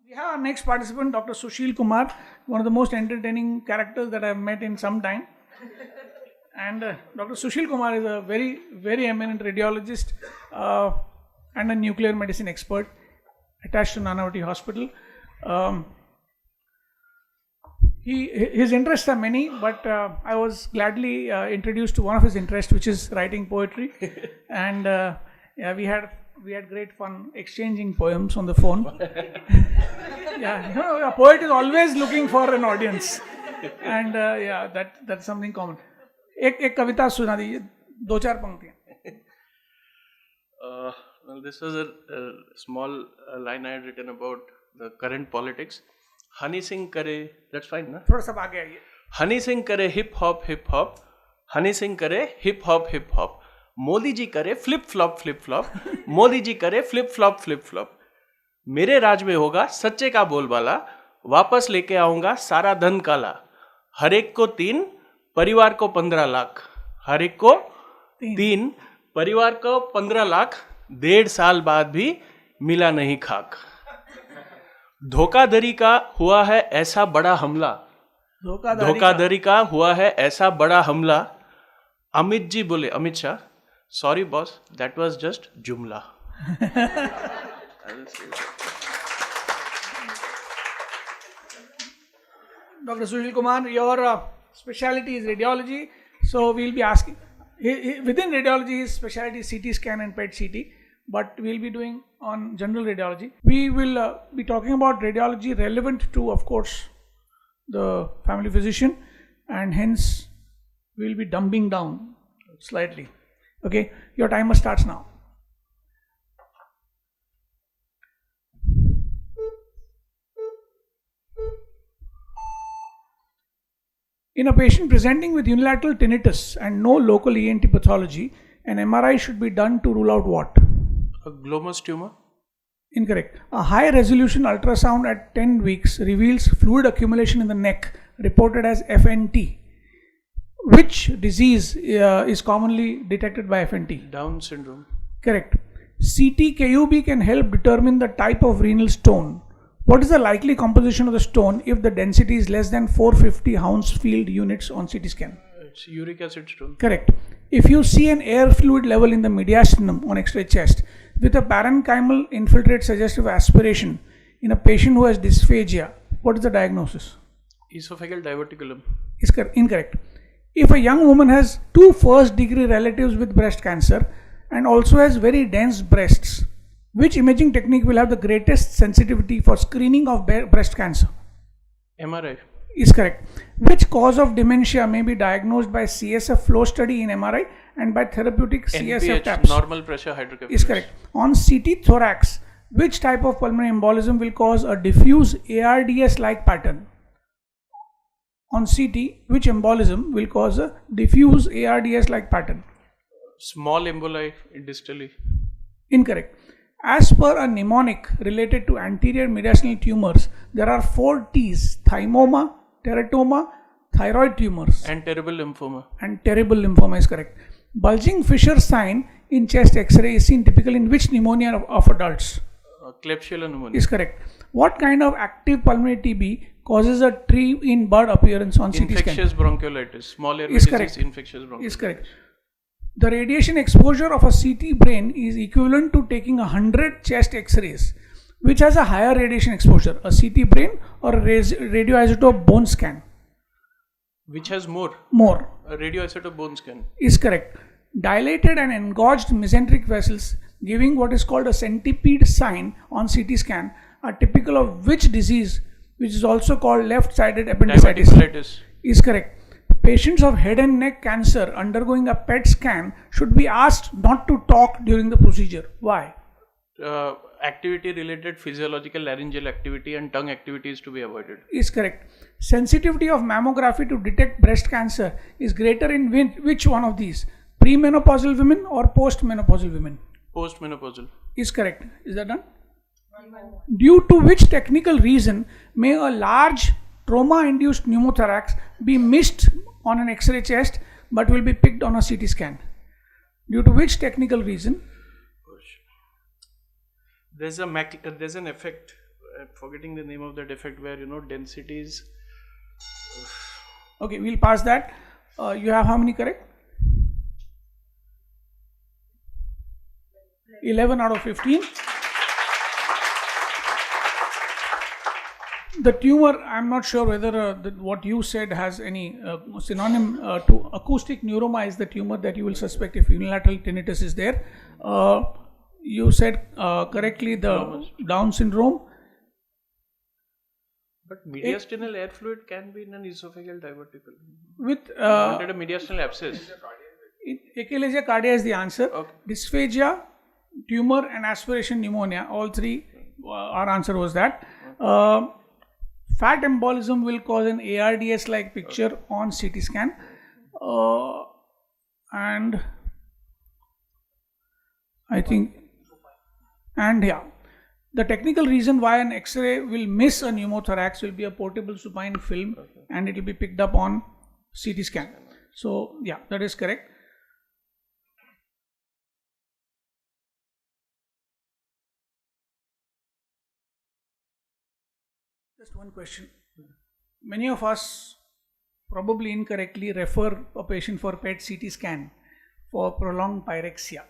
We have our next participant, Dr. Sushil Kumar, one of the most entertaining characters that I have met in some time. And Dr. Sushil Kumar is a very, very eminent radiologist and a nuclear medicine expert attached to Nanavati Hospital. His interests are many, but I was gladly introduced to one of his interests, which is writing poetry. And yeah, we had great fun exchanging poems on the phone. Yeah, a poet is always looking for an audience, and yeah, that's something common. एक कविता सुना दीजिए, 2-4 पंक्तियां. Well, this was a small line I had written about the current politics. Honey Singh करे, that's fine, ना? थोड़ा सा आगे आइए. Honey Singh करे hip hop, Honey Singh करे hip hop. मोदी जी करे flip flop, मोदी जी करे flip flop. मेरे राज में होगा सच्चे का बोलबाला, वापस लेके आऊंगा सारा धन काला. हर एक को 3, परिवार को 15 लाख. हर एक को 3, परिवार को 15 लाख. 1.5 साल बाद भी मिला नहीं खाक. धोखाधड़ी का हुआ है ऐसा बड़ा हमला. धोखाधड़ी का हुआ है ऐसा बड़ा हमला. अमित जी बोले, Amit Shah, sorry boss, that was just जुमला. Dr. Sushil Kumar, your specialty is radiology, so we'll be asking. Within radiology, his specialty is CT scan and PET CT, but we'll be doing on general radiology. We will be talking about radiology relevant to, of course, the family physician, and hence we'll be dumbing down slightly. Okay, your timer starts now. In a patient presenting with unilateral tinnitus and no local ENT pathology, an MRI should be done to rule out what? A glomus tumor? Incorrect. A high resolution ultrasound at 10 weeks reveals fluid accumulation in the neck, reported as FNT. Which disease is commonly detected by FNT? Down syndrome. Correct. CT KUB can help determine the type of renal stone. What is the likely composition of the stone if the density is less than 450 Hounsfield units on CT scan? It's uric acid stone. Correct. If you see an air fluid level in the mediastinum on X-ray chest with a parenchymal infiltrate suggestive aspiration in a patient who has dysphagia, what is the diagnosis? Esophageal diverticulum. Is incorrect. If a young woman has 2 first-degree relatives with breast cancer and also has very dense breasts, which imaging technique will have the greatest sensitivity for screening of breast cancer? MRI. Is correct. Which cause of dementia may be diagnosed by CSF flow study in MRI and by therapeutic CSF taps? Normal pressure hydrocephalus. Is correct. On CT thorax, which type of pulmonary embolism will cause a diffuse ARDS-like pattern? On CT, which embolism will cause a diffuse ARDS-like pattern? Small emboli distally. Incorrect. As per a mnemonic related to anterior mediastinal tumors, there are 4 T's: thymoma, teratoma, thyroid tumors, and terrible lymphoma. And terrible lymphoma is correct. Bulging Fisher sign in chest X-ray is seen typically in which pneumonia of adults? Klebsiella pneumonia. Is correct. What kind of active pulmonary TB causes a tree in bud appearance on CT scan? Infectious bronchiolitis. Small airway Is disease, correct. infectious bronchiolitis. Is correct. The radiation exposure of a CT brain is equivalent to taking 100 chest X-rays. Which has a higher radiation exposure, a CT brain or a radioisotope bone scan? Which has more? More. A radioisotope bone scan. Is correct. Dilated and engorged mesenteric vessels giving what is called a centipede sign on CT scan are typical of which disease, which is also called left-sided appendicitis? Diverticulitis. Is correct. Patients of head and neck cancer undergoing a PET scan should be asked not to talk during the procedure. Why? Activity related physiological laryngeal activity and tongue activity is to be avoided. Is correct. Sensitivity of mammography to detect breast cancer is greater in which one of these? Premenopausal women or postmenopausal women? Postmenopausal. Is correct. Is that done? Due to which technical reason may a large trauma-induced pneumothorax be missed on an X-ray chest but will be picked on a CT scan? Due to which technical reason? There's an effect forgetting the name of the defect where densities. Okay, we'll pass that. You have how many correct? 11 out of 15. The tumor, I'm not sure whether what you said has any synonym to acoustic neuroma is the tumor that you will suspect if unilateral tinnitus is there. You said correctly the Down syndrome. But mediastinal air fluid can be in an esophageal diverticle. With Wanted a mediastinal abscess. achalasia cardia is the answer. Okay. Dysphagia, tumor and aspiration pneumonia, all three, our answer was that. Fat embolism will cause an ARDS like picture on CT scan. And I think, and yeah, the technical reason why an X-ray will miss a pneumothorax will be a portable supine film and it will be picked up on CT scan. So yeah, that is correct. Just one question. Many of us probably incorrectly refer a patient for PET CT scan for prolonged pyrexia.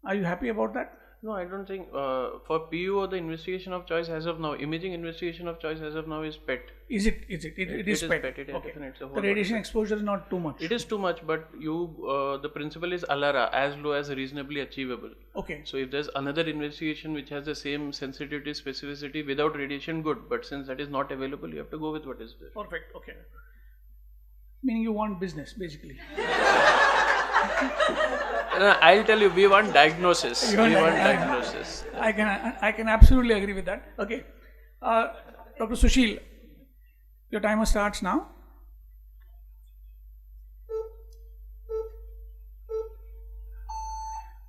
Are you happy about that? No, I don't think. For PUO, the investigation of choice as of now, imaging investigation of choice as of now is PET. Is it? It is PET. PET. It is Okay. definitely. The radiation exposure is not too much. It is too much, but the principle is ALARA, as low as reasonably achievable. Okay. So if there's another investigation which has the same sensitivity, specificity without radiation, good. But since that is not available, you have to go with what is there. Perfect. Okay. Meaning you want business, basically. I'll tell you, we want diagnosis. You want we want diagnosis. diagnosis. I can absolutely agree with that. Okay. Dr. Sushil, your timer starts now.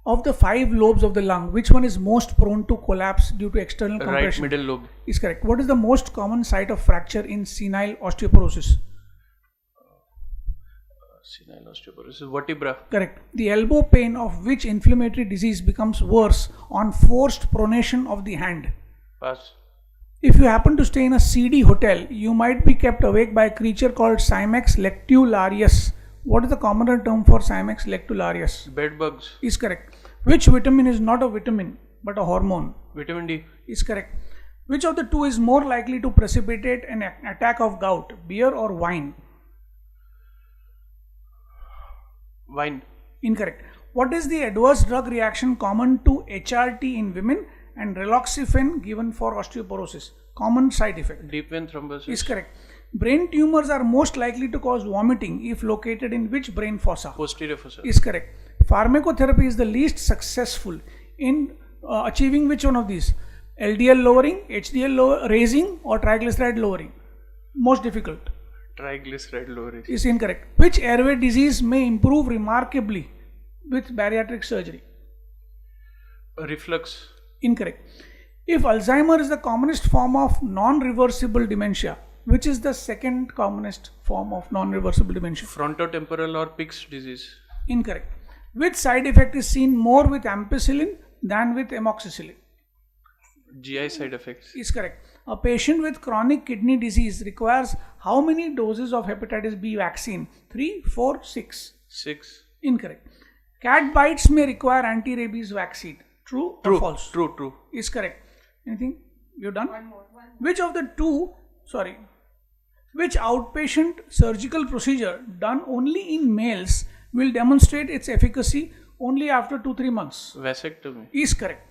Of the 5 lobes of the lung, which one is most prone to collapse due to external compression? Right middle lobe. Is correct. What is the most common site of fracture in senile osteoporosis? Senile osteoporosis. Vertebra. Correct. The elbow pain of which inflammatory disease becomes worse on forced pronation of the hand? Pass. If you happen to stay in a seedy hotel, you might be kept awake by a creature called Cymex lectularius. What is the commoner term for Cymex lectularius? Bed bugs. Is correct. Which vitamin is not a vitamin but a hormone? Vitamin D. Is correct. Which of the two is more likely to precipitate an attack of gout, beer or wine? Wine. Incorrect. What is the adverse drug reaction common to HRT in women and raloxifene given for osteoporosis? Common side effect. Deep vein thrombosis. Is correct. Brain tumors are most likely to cause vomiting if located in which brain fossa? Posterior fossa. Is correct. Pharmacotherapy is the least successful in achieving which one of these? LDL lowering, HDL raising or triglyceride lowering? Most difficult. Triglyceride lowering. Is incorrect. Which airway disease may improve remarkably with bariatric surgery? Reflux. Incorrect. If Alzheimer is the commonest form of non-reversible dementia, which is the second commonest form of non-reversible dementia? Frontotemporal or Pick's disease. Incorrect. Which side effect is seen more with ampicillin than with amoxicillin? GI side effects. Is correct. A patient with chronic kidney disease requires how many doses of hepatitis B vaccine? 3, 4, 6? 6. Incorrect. Cat bites may require anti-rabies vaccine. True or false? True. Is correct. Anything? You're done? One more. Which outpatient surgical procedure done only in males will demonstrate its efficacy only after 2-3 months? Vasectomy. Is correct.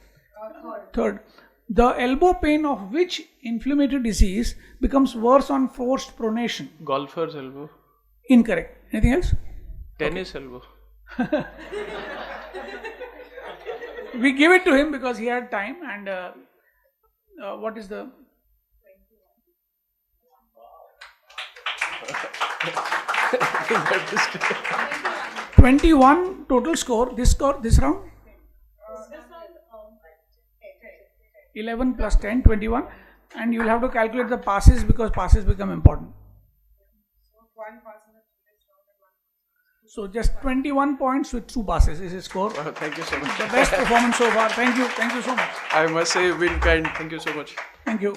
Third. The elbow pain of which inflammatory disease becomes worse on forced pronation? Golfer's elbow. Incorrect. Anything else? Tennis elbow. We give it to him because he had time. And what is the 21 total score? This round? 11 plus 10, 21. And you will have to calculate the passes because passes become important. So just 21 points with 2 passes is his score. Wow, thank you so much. The best performance so far. Thank you so much. I must say, Will Kind, thank you so much. Thank you.